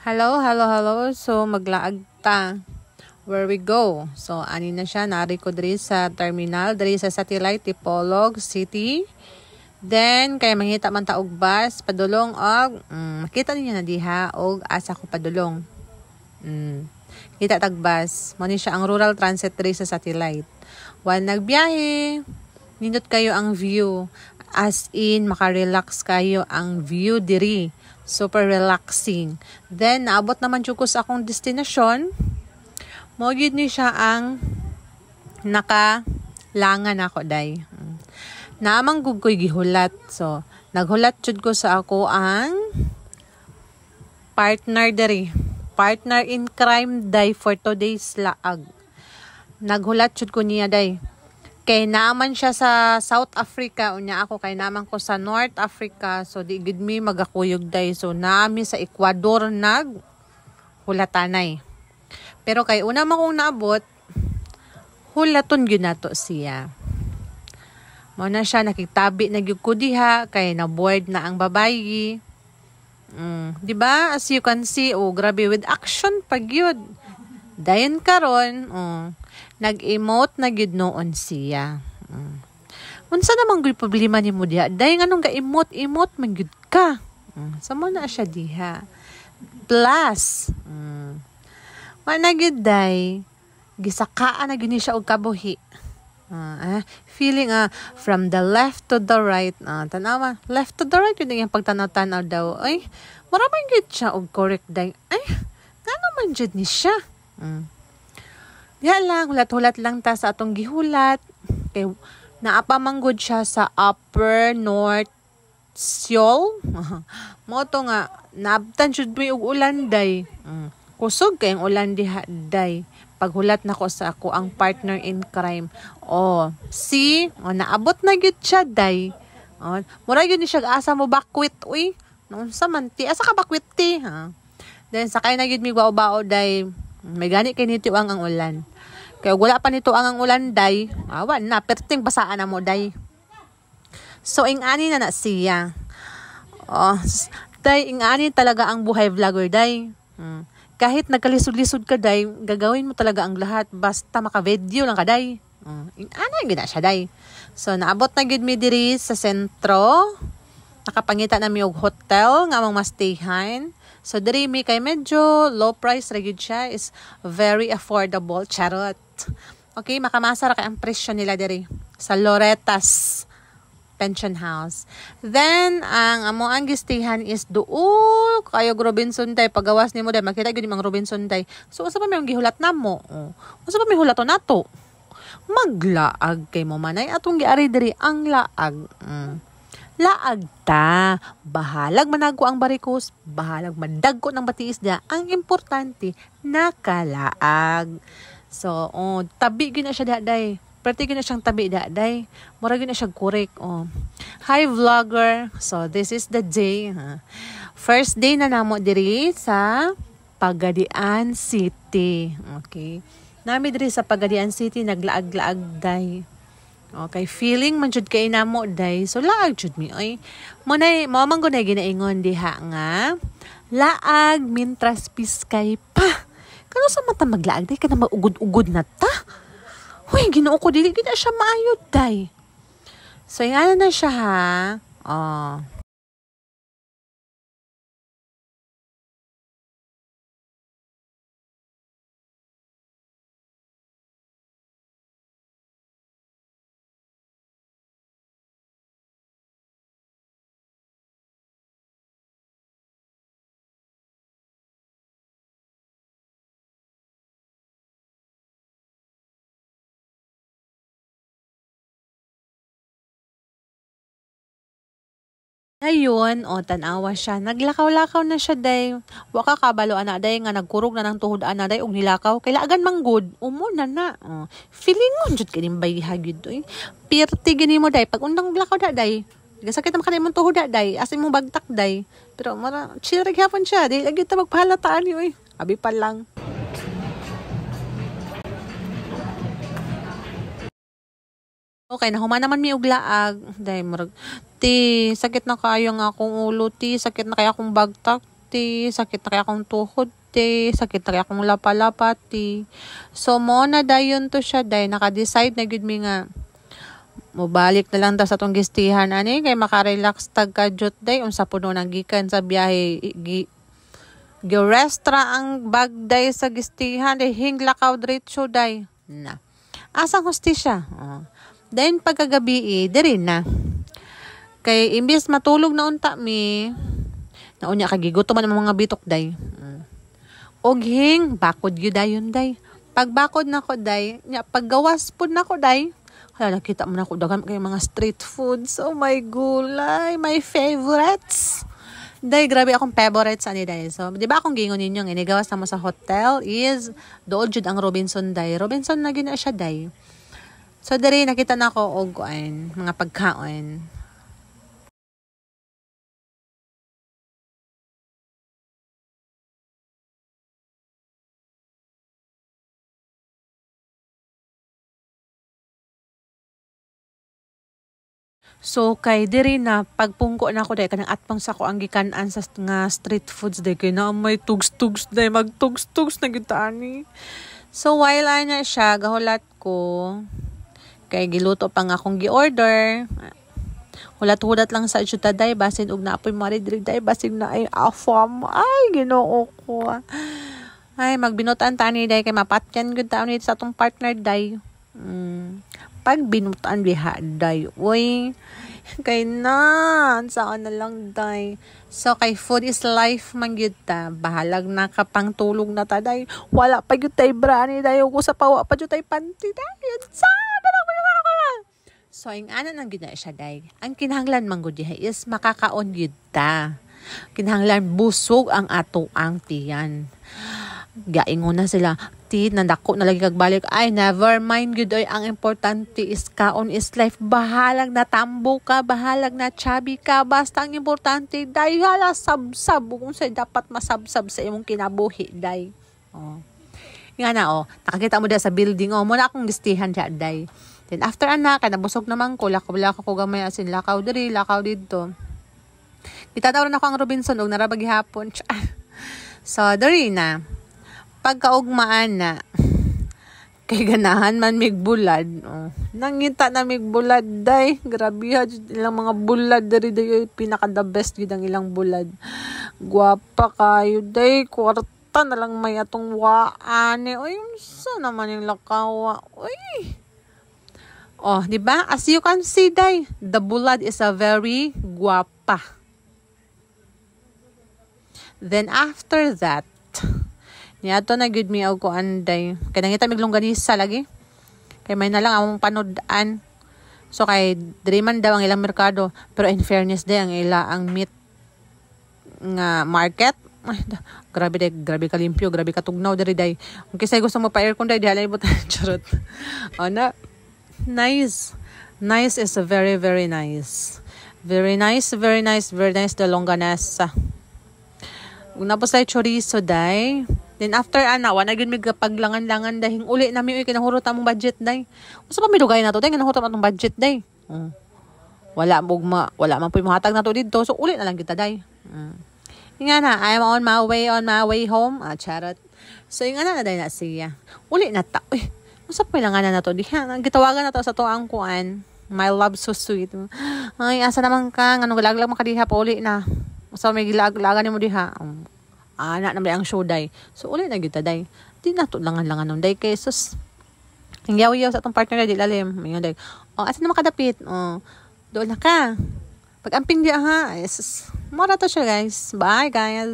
Hello, hello, hello. So, maglaag ta. Where we go? So, ani na siya. Nari ko diri sa terminal. Diri sa Satellite, Tipolog City. Then, kaya mahita man ta og bus. Padulong og, makita ninyo na diha og asa ko padulong. Kita tag bus. Mani siya ang rural transit diri sa Satellite. While nagbiyahe, nindot kayo ang view. As in, makarelax kayo ang view diri. Super relaxing. Then, naabot naman ko sa akong destinasyon. Mogid ni siya ang nakalangan ako, day. Naamang gugoy gihulat. So, naghulat jud ko sa ako ang partner diri. Partner in crime, day, for today's laag. Naghulat jud ko niya, day. Kay naaman siya sa South Africa, unya ako kay naman ko sa North Africa, so di gid mi magakuyog day. So naami sa Ecuador hulatanay. Pero kay una man kong naabot, hulaton gyud nato siya. Mao na siya nakitabi na gyud ko diha kay na board na ang babayi. Di ba? As you can see, grabe with action pag yun. Dayon karon, nag-emote na gyud noon siya. Unsa namang gyud problema nimo diha? Day nganong ga-emote man gyud ka. Samo na siya diha. Plus, wa na gyud day gisakaan na gyud siya og kabuhi. Feeling from the left to the right. Tanawa, left to the right yun yung pagtanaw-tanaw daw. Ay, maraming gyud siya og correct day. Ay, ngano man jud ni siya. Diya lang, hulat-hulat lang ta sa atong gihulat. Kay naapamanggod siya sa Upper North Seoul. Mo to nga, naabtan jud mi og ulan day. Kusog kay ang ulan diha day. Paghulat na ko sa ako ang partner in crime. See? Naabot na gyud siya day. Mura yun ni siya asa mo bakwit. Uy, sa manti. Asa ka bakwit ti? Then sakay na gyud mi bao-bao day. May gani kay nito ang ulan. Kaya wala pa nito ang ulan, day. Awan na, perting basaan na mo, day. So, ingani na siya. Day, ingani talaga ang buhay vlogger, day. Kahit nagkalisod-lisod ka, day, gagawin mo talaga ang lahat. Basta maka-video lang ka, day. Ingani, gina siya, day. So, naabot na gud mi diri sa sentro. Nakapangita na mi og hotel nga among mastayhan. So, diri mi kay medyo low price ra gyud siya, is very affordable. Charot. Okay, makamasa ra kay ang presyo nila diri sa Loretas Pension House. Then, ang amo ang gistihan is duol kayo Robinson Day. Pagawas nimo day makita gyud imong Robinson Day. So, usa pa may gihulat namo? Usa pa may hulaton nato? Maglaag kay mo manay atong giari diri ang laag. Laag ta. Bahalag manago ang barikos, bahalag madagko ng batiis dia. Ang importante, nakalaag. So, tabi gyud na siya daday. Perti gyud na siyang tabi daday. Mura gyud na siya correct. Hi vlogger. So, this is the day. First day na namo diri sa Pagadian City. Okay. Nami diri sa Pagadian City naglaag-laag day. Okay, feeling man jud kay namo day. So laag jud mi oy. Mo man gunay ginaingon diha nga laag mintras piskay pa. Kano sa mata maglaag day kana maugod-ugod na ta. Hoy, Ginoo ko dili gid siya maayod day. So yan na siya ha. Ayun, tanawa siya. Naglakaw-lakaw na siya, day. Waka kabalo, ana, day, nga nagkurog na ng tuhod, ana, day, og nilakaw. Kailagan manggod, umuna na. Feeling mo, jud kaning bayhagid, doy. Pirti gini mo, day. Pag undang lakaw da, day. Sakit naman kanay mong tuhod da, day. Asin mong bagtak, day. Pero, chill rig hapon siya, day. Lagi ta magpahalataan, yoy. Abi pa lang. Okay, nahuman naman mi og laag. Day, murag, ti, sakit na kayo nga akong ulo, ti. Sakit na kaya akong bagtak, ti, sakit na kaya akong tuhod ti, sakit na kaya akong lapa-lapa ti. So mo na dayon to siya day, naka-decide na gud mi nga mobalik na lang ta sa tong gistihan ani kay makarelax tag kadyot day unsa puno nang gikan sa biyahe girestra ang bagday sa gistihan day hinglakaw diretso day na asang hostisya. Then pagkagabi diri na kay imbes matulog na unta mi naunya kagigutom man ang mga bitok day og hing bakod gyud dayon day pagbakod nako day nya paggawas pud nako day hala nakita mo na ko dagan kay mga street foods. Oh my gulay, my favorites. Day grabe akong favorites ani day. So, di ba akong gingon ninyo nga inigawas na mo sa hotel is dool jud ang Robinson day. Robinson na gina siya day. So diri nakita na ko og mga pagkaon. So kay diri na pagpungko na ko day kanang atpang sa ko ang gikan-an sa nga street foods day kay na may tugs-tugs day magtugs-tugs na gyud ani. So while ana siya gahulat ko kay giluto pa nga akong gi-order. Hulat-hulat lang sa isuta day basin og naapoy mari diri day basin na ay afam. Ay Ginoo ko. Ay magbinutan tani day kay mapatyan gyud taon sa atong partner day. Pag binutan biha day uy kay na saan na lang day. So kay food is life man gyud ta bahalag na kapang tulog na ta day wala pa gyud tay brani day ug sa pawa pa gyud tay panty day sa so ing ana nang gyud na siya day ang kinahanglan man gyud diha is makakaon gyud ta kinahanglan busog ang ato ang tiyan gaingon na sila ti nandako na lagi kag balik ay never mind gyud oy ang importante is kaon is life bahalag na tambo ka bahalag na chubby ka basta ang importante day hala sabsab kung sa dapat masabsab sa imong kinabuhi day nga na nakakita mo da sa building mo na akong listihan siya day then after ana kay nabusog naman ko lakaw ko gamay asin lakaw diri lakaw didto itataw na ko ang Robinson og narabag gihapon so diri na pagkaugmaan na kay ganahan man migbulad nangita na migbulad day grabe ha ilang mga bulad diri day pinaka the best gid ang ilang bulad guwapa kayo day kwarta na lang may atong waane oy unsa naman yung lakawa oy di ba as you can see day the bulad is a very guwapa then after that niyato na gud mi og kuanday kay nangita mig longganisa lagi kay may na lang among panood-an so kay diri man daw ang ilang merkado pero in fairness day ang meat nga market ay grabe ka limpyo grabe ka tugnaw diri day kung kisay gusto mo pa aircon day dihalay butan charot na nice is a very very nice the longganisa ug napos lay chorizo day. Then after ana wala gyud mig paglangan-langan dahing uli nami uy kinahurot among budget day. Unsa pa mi dugay nato day kinahurot atong budget day. Wala man puy mohatag nato didto so uli na lang kita day. Nga na I'm on my way home. Charot. So nga na day na siya. Uli na ta. Uy, unsa pa lang na nato diha. Gitawagan nato sa tuang kuan. My love so sweet. Ay asa naman ka ngano galaglag man kadiha pa uli na. Usa may gilaglagan nimo diha. Ana naman ang show day. So uli na gyud day. Di na to langan-langan nung day kay sus. Ang yaw-yaw sa atong partner di lalim. Mayon day. Asa na makadapit? Doon na ka. Pag amping di ha. Mora to siya guys. Bye guys.